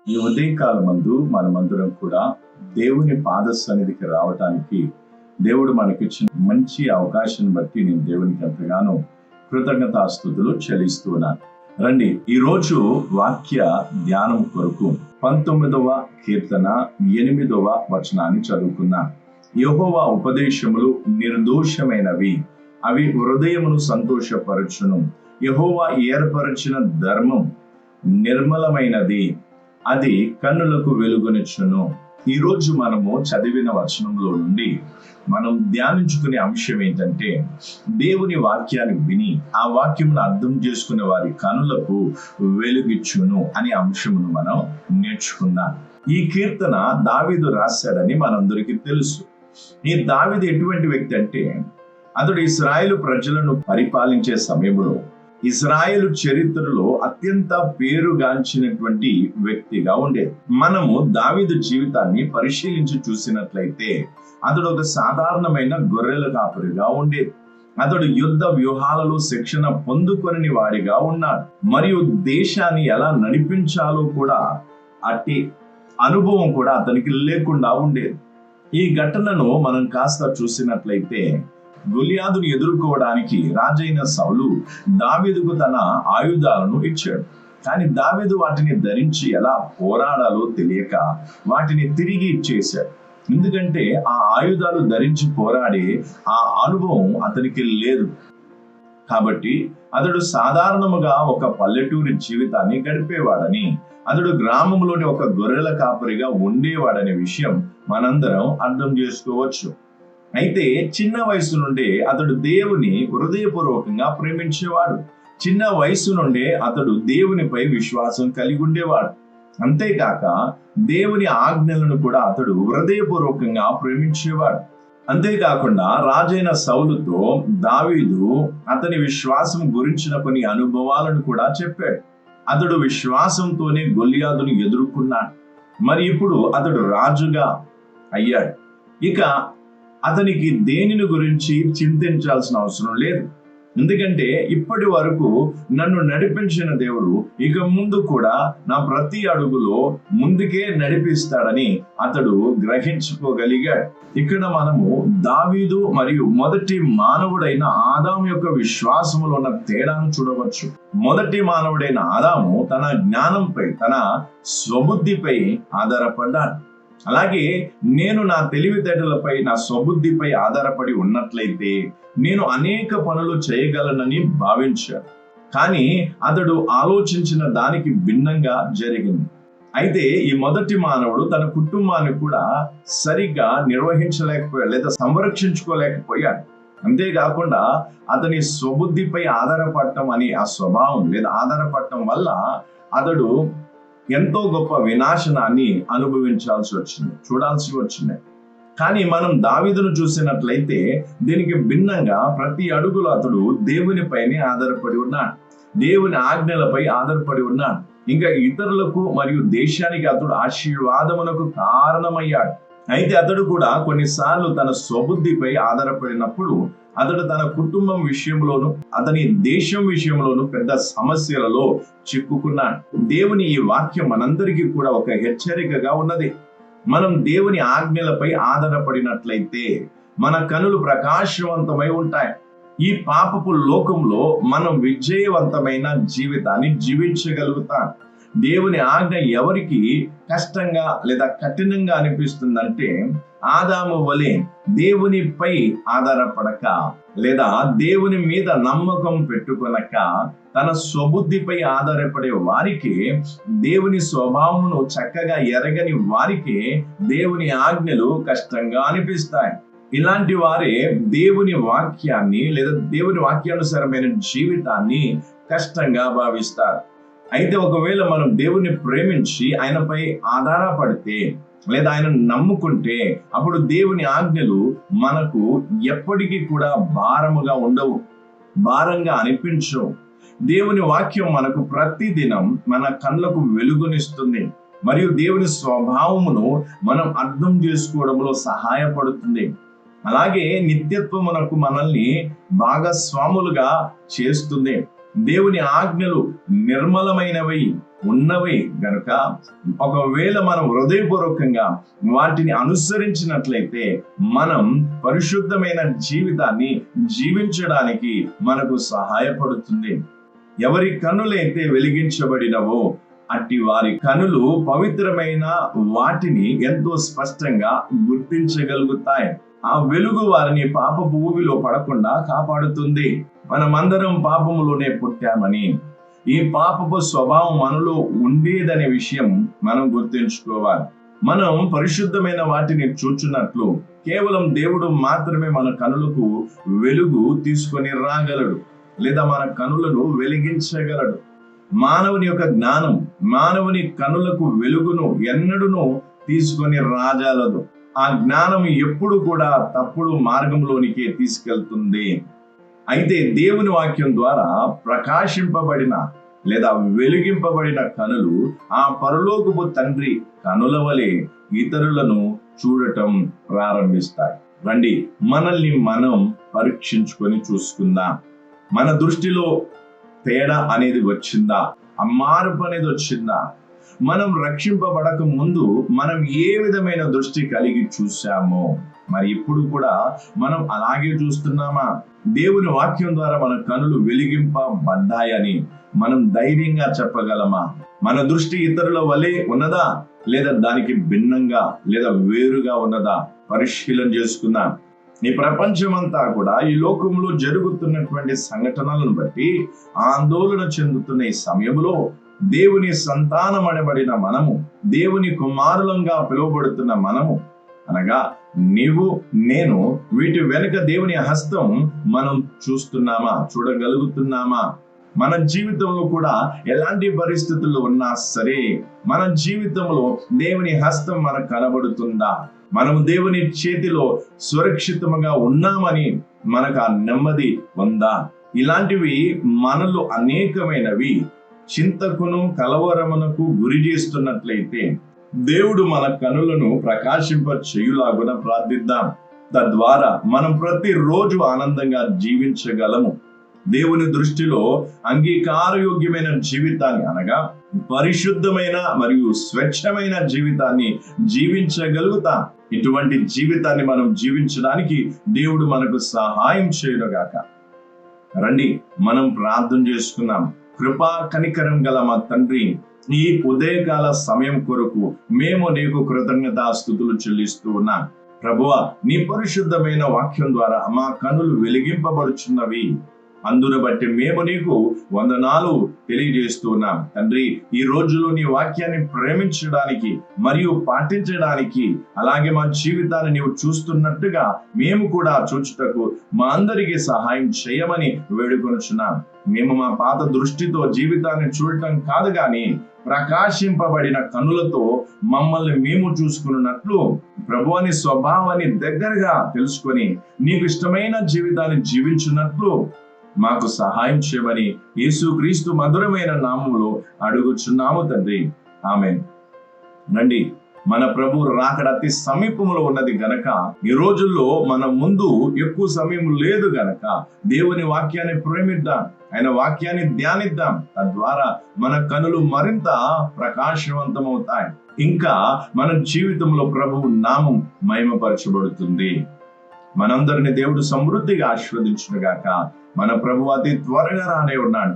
ఈ ఉదయకాలమందు మనమందరం కూడా దేవుని పాద సన్నిధికి రావటానికి దేవుడు మనకిచ్చిన మంచి అవకాశం బట్టి నేను దేవునికి ఎంతగానో కృతజ్ఞతాస్తుతులు చెల్లిస్తున్నాను. రండి, ఈ రోజు వాక్య ధ్యానం కొరకు 19వ కీర్తన 8వ వచనాన్ని చదువుకున్నాం. యెహోవా ఉపదేశములు నిర్దోషమైనవి, అవి హృదయమును సంతోషపరచును. యెహోవా ఏర్పరచిన ధర్మం నిర్మలమైనది, అది కన్నులకు వెలుగునిచ్చును. ఈ రోజు మనము చదివిన వచనంలో నుండి మనం ధ్యానించుకునే అంశం ఏంటంటే, దేవుని వాక్యాన్ని విని ఆ వాక్యమును అర్థం చేసుకునే వారి కనులకు వెలుగిచ్చును అనే అంశమును మనం నేర్చుకుందాం. ఈ కీర్తన దావీదు రాశాడని మనందరికీ తెలుసు. ఈ దావీదు ఎటువంటి వ్యక్తి అంటే, అతడు ఇశ్రాయేలు ప్రజలను పరిపాలించే సమయంలో ఇశ్రాయేలు చరిత్రలో అత్యంత పేరుగాంచినటువంటి వ్యక్తిగా ఉండేది. మనము దావీదు జీవితాన్ని పరిశీలించి చూసినట్లయితే అతడు ఒక సాధారణమైన గొర్రెల కాపరిగా ఉండేది. అతడు యుద్ధ వ్యూహాలలో శిక్షణ పొందుకొని వాడిగా ఉన్నాడు, మరియు దేశాన్ని ఎలా నడిపించాలో కూడా అట్టి అనుభవం కూడా అతనికి లేకుండా ఉండేది. ఈ ఘటనను మనం కాస్త చూసినట్లయితే, గొలియాతును ఎదుర్కోవడానికి రాజైన సౌలు దావీదుకు తన ఆయుధాలను ఇచ్చాడు. కానీ దావీదు వాటిని ధరించి ఎలా పోరాడాలో తెలియక వాటిని తిరిగి ఇచ్చేశాడు. ఎందుకంటే ఆ ఆయుధాలు ధరించి పోరాడే ఆ అనుభవం అతనికి లేదు. కాబట్టి అతడు సాధారణముగా ఒక పల్లెటూరి జీవితాన్ని గడిపేవాడని, అతడు గ్రామంలోని ఒక గొర్రెల కాపరిగా ఉండేవాడనే విషయం మనందరం అర్థం చేసుకోవచ్చు. అయితే చిన్న వయసు నుండే అతడు దేవుని హృదయపూర్వకంగా ప్రేమించేవాడు. చిన్న వయసు నుండే అతడు దేవునిపై విశ్వాసం కలిగి ఉండేవాడు. అంతేకాక దేవుని ఆజ్ఞలను కూడా అతడు హృదయపూర్వకంగా ప్రేమించేవాడు. అంతేకాకుండా రాజైన సౌలుతో దావీదు అతని విశ్వాసం గురించిన కొన్ని అనుభవాలను కూడా చెప్పాడు. అతడు విశ్వాసంతోనే గొలియాతును ఎదుర్కొన్నాడు. మరి ఇప్పుడు అతడు రాజుగా అయ్యాడు. ఇక అతనికి దేనిని గురించి చింతించాల్సిన అవసరం లేదు. ఎందుకంటే ఇప్పటి వరకు నన్ను నడిపించిన దేవుడు ఇక ముందు కూడా నా ప్రతి అడుగులో ముందుకే నడిపిస్తాడని అతడు గ్రహించుకోగలిగాడు. ఇక్కడ మనము దావీదు మరియు మొదటి మానవుడైన ఆదాము యొక్క విశ్వాసములో ఉన్న తేడాను చూడవచ్చు. మొదటి మానవుడైన ఆదాము తన జ్ఞానంపై, తన స్వబుద్ధిపై ఆధారపడ్డాడు. అలాగే నేను నా తెలివితేటలపై, నా స్వబుద్ధిపై ఆధారపడి ఉన్నట్లయితే నేను అనేక పనులు చేయగలనని భావించాడు. కానీ అతడు ఆలోచించిన దానికి భిన్నంగా జరిగింది. అయితే ఈ మొదటి మానవుడు తన కుటుంబాన్ని కూడా సరిగ్గా నిర్వహించలేకపోయాడు, లేదా సంరక్షించుకోలేకపోయాడు. అంతేకాకుండా అతని స్వబుద్ధిపై ఆధారపడటం అనే ఆ స్వభావం లేదా ఆధారపడటం వల్ల అతడు ఎంతో గొప్ప వినాశనాన్ని చూడాల్సి వచ్చింది. కానీ మనం దావీదును చూసినట్లయితే దీనికి భిన్నంగా ప్రతి అడుగులో అతడు దేవునిపైనే ఆధారపడి ఉన్నాడు, దేవుని ఆజ్ఞలపై ఆధారపడి ఉన్నాడు. ఇంకా ఇతరులకు మరియు దేశానికి అతడు ఆశీర్వాదమునకు కారణమయ్యాడు. అయితే అతడు కూడా కొన్నిసార్లు తన స్వబుద్ధిపై ఆధారపడినప్పుడు అతడు తన కుటుంబం విషయంలోను, అతని దేశం విషయంలోను పెద్ద సమస్యలలో చిక్కుకున్నాడు. దేవుని ఈ వాక్యం మనందరికీ కూడా ఒక హెచ్చరికగా ఉన్నది. మనం దేవుని ఆజ్ఞలపై ఆధారపడినట్లయితే మన కనులు ప్రకాశవంతమై ఉంటాయి. ఈ పాపపు లోకంలో మనం విజయవంతమైన జీవితాన్ని జీవించగలుగుతాం. దేవుని ఆజ్ఞ ఎవరికి కష్టంగా లేదా కఠినంగా అనిపిస్తుందంటే, ఆదాము వలె దేవునిపై ఆధారపడక లేదా దేవుని మీద నమ్మకం పెట్టుకొనక తన స్వబుద్ధిపై ఆధారపడే వారికి, దేవుని స్వభావమును చక్కగా ఎరగని వారికి దేవుని ఆజ్ఞలు కష్టంగా అనిపిస్తాయి. ఇలాంటి వారే దేవుని వాక్యాన్ని లేదా దేవుని వాక్యానుసారమైన జీవితాన్ని కష్టంగా భావిస్తారు. అయితే ఒకవేళ మనం దేవుని ప్రేమించి ఆయనపై ఆధారపడితే లేదా ఆయన నమ్ముకుంటే, అప్పుడు దేవుని ఆజ్ఞలు మనకు ఎప్పటికీ కూడా భారముగా ఉండవు, భారంగా అనిపించవు. దేవుని వాక్యం మనకు ప్రతి దినం మన కళ్ళకు వెలుగునిస్తుంది మరియు దేవుని స్వభావమును మనం అర్థం చేసుకోవడంలో సహాయపడుతుంది. అలాగే నిత్యత్వమునకు మనల్ని భాగస్వాములుగా చేస్తుంది. దేవుని ఆజ్ఞలు నిర్మలమైనవి ఉన్నవి గనుక ఒకవేళ మనం హృదయపూర్వకంగా వాటిని అనుసరించినట్లయితే మనం పరిశుద్ధమైన జీవితాన్ని జీవించడానికి మనకు సహాయపడుతుంది. ఎవరి కన్నులైతే వెలిగించబడినవో అట్టి వారి కనులు పవిత్రమైన వాటిని ఎంతో స్పష్టంగా గుర్తించగలుగుతాయి. ఆ వెలుగు వారిని పాపపు ఊబిలో పడకుండా కాపాడుతుంది. మనమందరం పాపములోనే పుట్టామని, ఈ పాపపు స్వభావం మనలో ఉండేదనే విషయం మనం గుర్తుంచుకోవాలి. మనం పరిశుద్ధమైన వాటిని చూచున్నట్లు కేవలం దేవుడు మాత్రమే మన కనులకు వెలుగు తీసుకొని రాగలడు, లేదా మన కనులను వెలిగించగలడు. మానవుని యొక్క జ్ఞానం మానవుని కనులకు వెలుగును ఎన్నడూను తీసుకొని రాజాలదు. ఆ జ్ఞానం ఎప్పుడు కూడా తప్పుడు మార్గంలోనికే తీసుకెళ్తుంది. అయితే దేవుని వాక్యం ద్వారా ప్రకాశింపబడిన లేదా వెలిగింపబడిన కనులు ఆ పరలోకపు తండ్రి కనుల వలె ఇతరులను చూడటం ప్రారంభిస్తాయి. రండి, మనల్ని మనం పరీక్షించుకొని చూసుకుందాం. మన దృష్టిలో తేడా అనేది వచ్చిందా? ఆ మార్పు అనేది వచ్చిందా? మనం రక్షింపబడక ముందు మనం ఏ విధమైన దృష్టి కలిగి చూసామో మరి ఇప్పుడు కూడా మనం అలాగే చూస్తున్నామా? దేవుని వాక్యం ద్వారా మన కనులు వెలిగింపబడ్డాయని మనం ధైర్యంగా చెప్పగలమా? మన దృష్టి ఇతరుల వలె ఉన్నదా, లేదా దానికి భిన్నంగా లేదా వేరుగా ఉన్నదా? పరిశీలన చేసుకుందాం. ఈ ప్రపంచమంతా కూడా ఈ లోకంలో జరుగుతున్నటువంటి సంఘటనలను బట్టి ఆందోళన చెందుతున్న ఈ సమయంలో దేవుని సంతానమనబడిన మనము, దేవుని కుమారులంగా పిలువబడుతున్న మనము అనగా నీవు నేను, వీటి వెనుక దేవుని హస్తం మనం చూస్తున్నామా, చూడగలుగుతున్నామా? మన జీవితంలో కూడా ఎలాంటి పరిస్థితుల్లో ఉన్నా సరే మన జీవితంలో దేవుని హస్తం మనకు కనబడుతుందా? మనము దేవుని చేతిలో సురక్షితంగా ఉన్నామని మనకు ఆ నెమ్మది ఉందా? ఇలాంటివి మనలో అనేకమైనవి చింతకును కలవరమునకు గురి చేస్తున్నట్లయితే దేవుడు మన కనులను ప్రకాశింప చేయులాగున ప్రార్థిద్దాం. తద్వారా మనం ప్రతిరోజు ఆనందంగా జీవించగలము. దేవుని దృష్టిలో అంగీకారయోగ్యమైన జీవితాన్ని అనగా పరిశుద్ధమైన మరియు స్వచ్ఛమైన జీవితాన్ని జీవించగలుగుతాం. ఇటువంటి జీవితాన్ని మనం జీవించడానికి దేవుడు మనకు సహాయం చేయనుగాక. రండి, మనం ప్రార్థన చేసుకుందాం. కృపా కనికరం గల మా తండ్రి, ఈ ఉదయకాల సమయం కొరకు మేము నీకు కృతజ్ఞతాస్తుతులు చెల్లిస్తూ ఉన్నాం. ప్రభువా, నీ పరిశుద్ధమైన వాక్యం ద్వారా మా కనులు వెలిగింపబడుచున్నవి. అందును బట్టి మేము నీకు వందనాలు తెలియజేస్తూ ఉన్నాం. తండ్రి, ఈ రోజులో నీ వాక్యాన్ని ప్రేమించడానికి మరియు పాటించడానికి, అలాగే మా జీవితాన్ని నీవు చూస్తున్నట్టుగా మేము కూడా చూచుటకు మా అందరికీ సహాయం చేయమని వేడుకొనుచున్నాం. మేము మా పాత దృష్టితో జీవితాన్ని చూడటం కాదు గాని ప్రకాశింపబడిన కన్నులతో మమ్మల్ని మేము చూసుకున్నట్లు ప్రభువుని స్వభావాన్ని దగ్గరగా తెలుసుకొని నీకు ఇష్టమైన జీవితాన్ని జీవించున్నట్లు మాకు సహాయం చేయమని యేసుక్రీస్తు మధురమైన నామములో అడుగుచున్నాము తండ్రి, ఆమేన్. రండి, మన ప్రభు రాకడ అతి సమీపంలో ఉన్నది గనక ఈ రోజుల్లో మన ముందు ఎక్కువ సమయం లేదు గనక దేవుని వాక్యాన్ని ప్రేమిద్దాం, ఆయన వాక్యాన్ని ధ్యానిద్దాం. తద్వారా మన కనులు మరింత ప్రకాశవంతమవుతాయి. ఇంకా మన జీవితంలో ప్రభువు నామం మహిమపరచబడుతుంది. మనందరిని దేవుడు సమృద్ధిగా ఆశీర్వదించునుగాక. మన ప్రభు అతి త్వరగా రానే ఉన్నాడు.